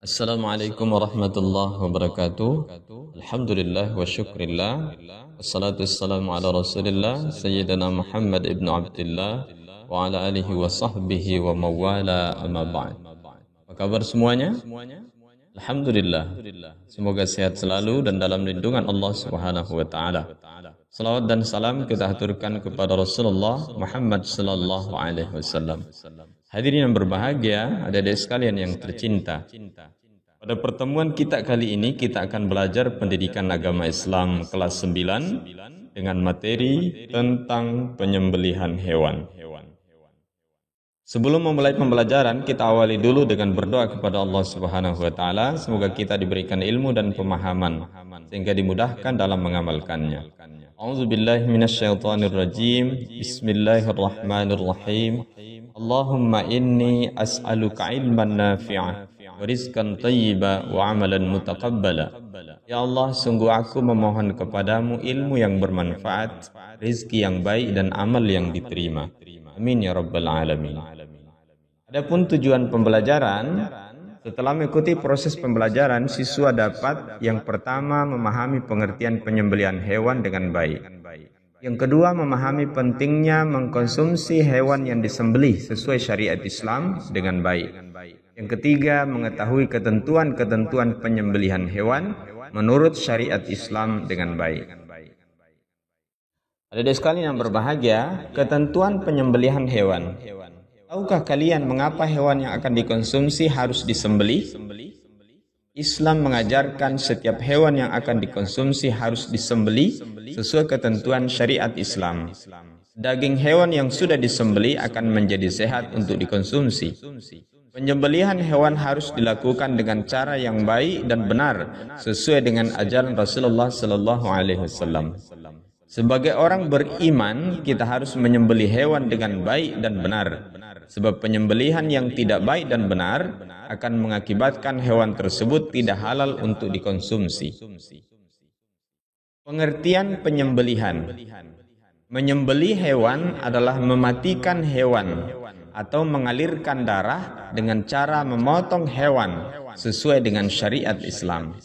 Assalamualaikum warahmatullahi wabarakatuh. Alhamdulillah wa syukrillah. Wassalatu wassalamu ala rasulillah Sayyidina Muhammad ibn Abdullah wa ala alihi wa sahbihi wa mawala amma ba'd. Apa kabar semuanya? Alhamdulillah. Semoga sehat selalu dan dalam lindungan Allah Subhanahu wa taala. Salawat dan salam kita haturkan kepada Rasulullah Muhammad sallallahu alaihi wasallam. Hadirin yang berbahagia, adik-adik sekalian yang tercinta. Pada pertemuan kita kali ini kita akan belajar pendidikan agama Islam kelas 9 dengan materi tentang penyembelihan hewan. Sebelum memulai pembelajaran, kita awali dulu dengan berdoa kepada Allah Subhanahu wa taala, semoga kita diberikan ilmu dan pemahaman sehingga dimudahkan dalam mengamalkannya. A'udzubillahi minasyaitonirrajim. Bismillahirrahmanirrahim. Allahumma inni as'aluka ilman nafi'a wa rizqan thayyiba wa amalan mutaqabbala. Ya Allah, sungguh aku memohon kepadamu ilmu yang bermanfaat, rizki yang baik dan amal yang diterima. Amin ya rabbal alamin. Adapun tujuan pembelajaran, setelah mengikuti proses pembelajaran, siswa dapat yang pertama memahami pengertian penyembelihan hewan dengan baik. Yang kedua, memahami pentingnya mengkonsumsi hewan yang disembelih sesuai syariat Islam dengan baik. Yang ketiga, mengetahui ketentuan-ketentuan penyembelihan hewan menurut syariat Islam dengan baik. Adik-adik sekalian yang berbahagia, ketentuan penyembelihan hewan. Tahukah kalian mengapa hewan yang akan dikonsumsi harus disembelih? Islam mengajarkan setiap hewan yang akan dikonsumsi harus disembelih sesuai ketentuan syariat Islam. Daging hewan yang sudah disembelih akan menjadi sehat untuk dikonsumsi. Penyembelihan hewan harus dilakukan dengan cara yang baik dan benar sesuai dengan ajaran Rasulullah sallallahu alaihi wasallam. Sebagai orang beriman, kita harus menyembelih hewan dengan baik dan benar. Sebab penyembelihan yang tidak baik dan benar akan mengakibatkan hewan tersebut tidak halal untuk dikonsumsi. Pengertian penyembelihan. Menyembelih hewan adalah mematikan hewan atau mengalirkan darah dengan cara memotong hewan sesuai dengan syariat Islam.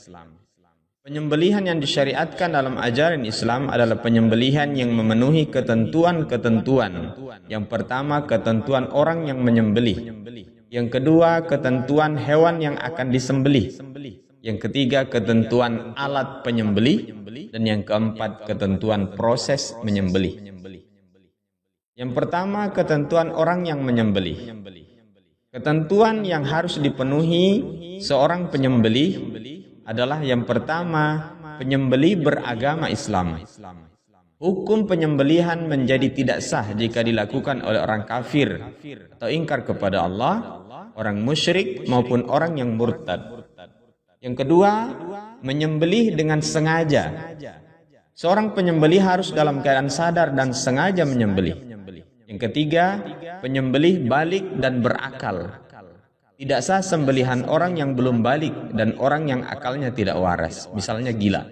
Penyembelihan yang disyariatkan dalam ajaran Islam adalah penyembelihan yang memenuhi ketentuan-ketentuan. Yang pertama, ketentuan orang yang menyembelih. Yang kedua, ketentuan hewan yang akan disembelih. Yang ketiga, ketentuan alat penyembelih. Dan yang keempat, ketentuan proses menyembelih. Yang pertama, ketentuan orang yang menyembelih. Ketentuan yang harus dipenuhi seorang penyembelih adalah yang pertama, penyembelih beragama Islam. Hukum penyembelihan menjadi tidak sah jika dilakukan oleh orang kafir atau ingkar kepada Allah, orang musyrik maupun orang yang murtad. Yang kedua, menyembelih dengan sengaja. Seorang penyembelih harus dalam keadaan sadar dan sengaja menyembelih. Yang ketiga, penyembelih balik dan berakal. Tidak sah sembelihan orang yang belum balik dan orang yang akalnya tidak waras, misalnya gila.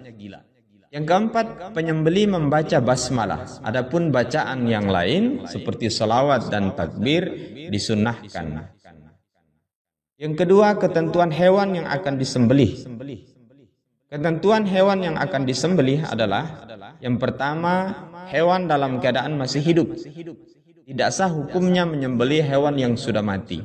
Yang keempat, penyembelih membaca basmalah. Adapun bacaan yang lain seperti salawat dan takbir disunnahkan. Yang kedua, ketentuan hewan yang akan disembelih. Ketentuan hewan yang akan disembelih adalah yang pertama, hewan dalam keadaan masih hidup. Tidak sah hukumnya menyembelih hewan yang sudah mati.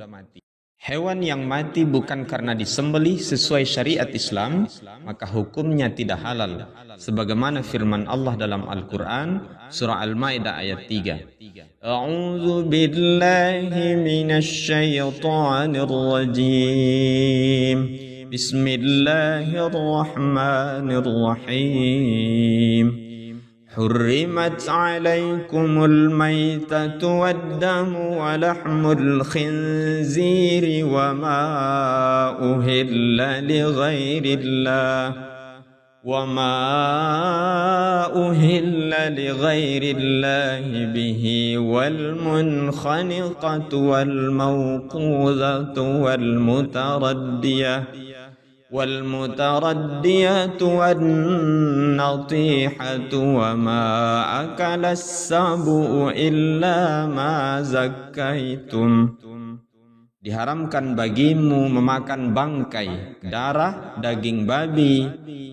Hewan yang mati bukan karena disembelih sesuai syariat Islam, maka hukumnya tidak halal. Sebagaimana firman Allah dalam Al-Quran, surah Al-Ma'idah ayat 3. A'udzu billahi minasyaitonir rajim. Bismillahirrahmanirrahim. حرمت عليكم الميتة والدم ولحم الخنزير وما أهل لغير الله به والمنخنقة والموقوذة والمتردية والنطيحة وما أكل السبع إلا ما زكيتم diharamkan bagimu memakan bangkai, darah, daging babi,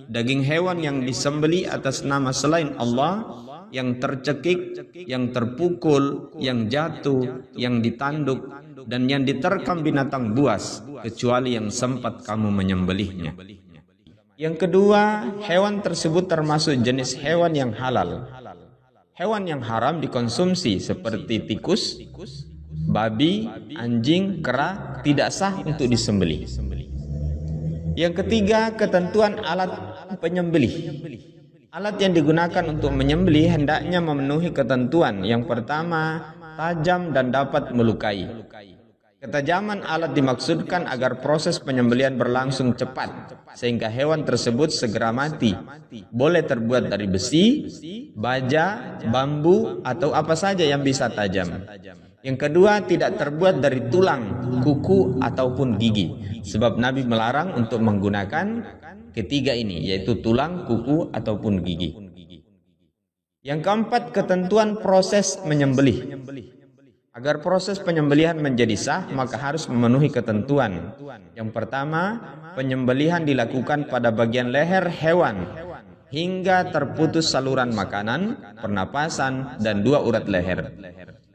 daging hewan yang disembeli atas nama selain Allah, yang tercekik, yang terpukul, yang jatuh, yang ditanduk, dan yang diterkam binatang buas, kecuali yang sempat kamu menyembelihnya. Yang kedua, hewan tersebut termasuk jenis hewan yang halal. Hewan yang haram dikonsumsi seperti tikus, babi, anjing, kera tidak sah untuk disembelih. Yang ketiga, ketentuan alat penyembelih. Alat yang digunakan untuk menyembelih hendaknya memenuhi ketentuan. Yang pertama, tajam dan dapat melukai. Ketajaman alat dimaksudkan agar proses penyembelihan berlangsung cepat sehingga hewan tersebut segera mati. Boleh terbuat dari besi, baja, bambu, atau apa saja yang bisa tajam. Yang kedua, tidak terbuat dari tulang, kuku, ataupun gigi. Sebab Nabi melarang untuk menggunakan ketiga ini, yaitu tulang, kuku, ataupun gigi. Yang keempat, ketentuan proses menyembelih. Agar proses penyembelihan menjadi sah, maka harus memenuhi ketentuan. Yang pertama, penyembelihan dilakukan pada bagian leher hewan hingga terputus saluran makanan, pernapasan, dan 2 urat leher.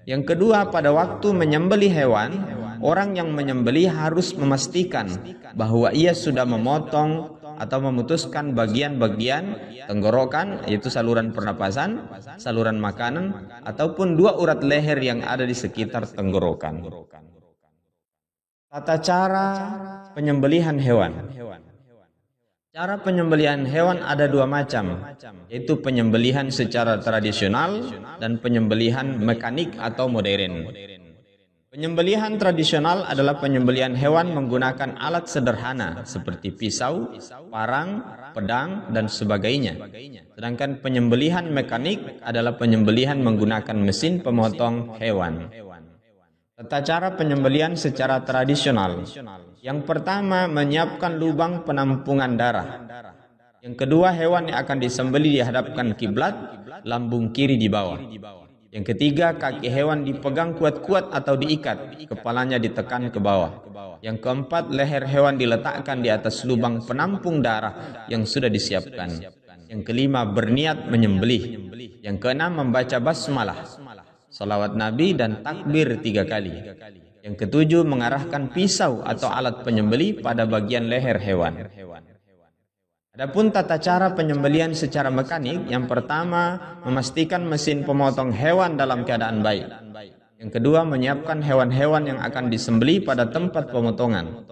Yang kedua, pada waktu menyembelih hewan, orang yang menyembelih harus memastikan bahwa ia sudah memotong atau memutuskan bagian-bagian tenggorokan, yaitu saluran pernapasan, saluran makanan, ataupun 2 urat leher yang ada di sekitar tenggorokan. Tata cara penyembelihan hewan. Cara penyembelihan hewan ada 2 macam, yaitu penyembelihan secara tradisional dan penyembelihan mekanik atau modern. Penyembelihan tradisional adalah penyembelihan hewan menggunakan alat sederhana seperti pisau, parang, pedang, dan sebagainya. Sedangkan penyembelihan mekanik adalah penyembelihan menggunakan mesin pemotong hewan. Tata cara penyembelihan secara tradisional. Yang pertama, menyiapkan lubang penampungan darah. Yang kedua, hewan yang akan disembelih dihadapkan kiblat, lambung kiri di bawah. Yang ketiga, kaki hewan dipegang kuat-kuat atau diikat, kepalanya ditekan ke bawah. Yang keempat, leher hewan diletakkan di atas lubang penampung darah yang sudah disiapkan. Yang kelima, berniat menyembelih. Yang keenam, membaca basmalah, salawat Nabi, dan takbir 3 kali. Yang ketujuh, mengarahkan pisau atau alat penyembelih pada bagian leher hewan. Adapun tata cara penyembelihan secara mekanik, yang pertama, memastikan mesin pemotong hewan dalam keadaan baik. Yang kedua, menyiapkan hewan-hewan yang akan disembelih pada tempat pemotongan.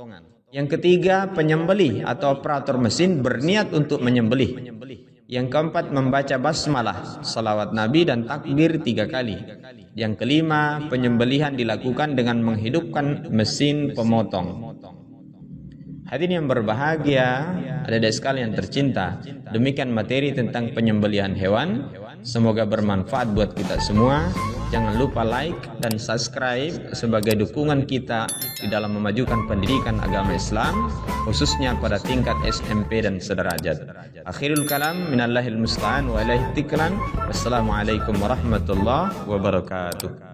Yang ketiga, penyembelih atau operator mesin berniat untuk menyembelih. Yang keempat, membaca basmalah, salawat Nabi, dan takbir 3 kali. Yang kelima, penyembelihan dilakukan dengan menghidupkan mesin pemotong. Hadirin yang berbahagia, adik-adik sekalian tercinta, demikian materi tentang penyembelihan hewan. Semoga bermanfaat buat kita semua. Jangan lupa like dan subscribe sebagai dukungan kita di dalam memajukan pendidikan agama Islam, khususnya pada tingkat SMP dan sederajat. Akhirul kalam, minallahil musta'an wa ilaihi tiklan. Wassalamualaikum warahmatullahi wabarakatuh.